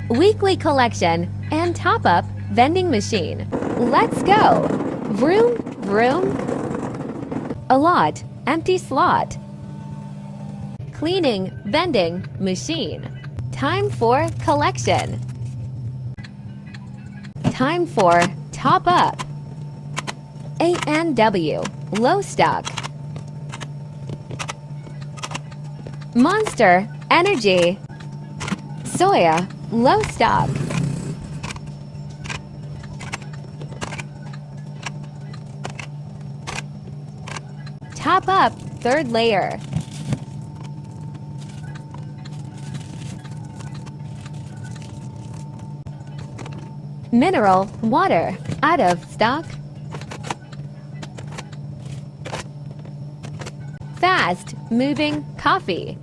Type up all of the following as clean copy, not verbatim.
weekly collection, and top-up vending machine. Let's go! Vroom, vroom. A lot, empty slot. Cleaning vending machine. Time for collection. Time for top-up. A&W, low stock. Monster Energy. Soya, low stock. Top up, third layer. Mineral water, out of stock. Fast moving coffee.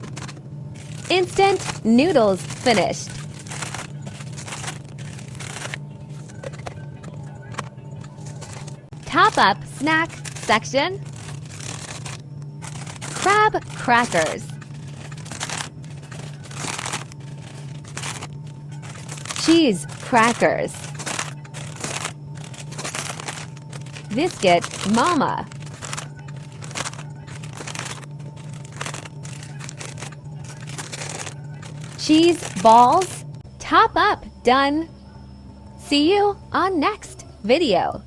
Instant noodles finished. Top up snack section. Crab crackers. Cheese crackers. Biscuit mama. Cheese balls. Top up done. See you on next video.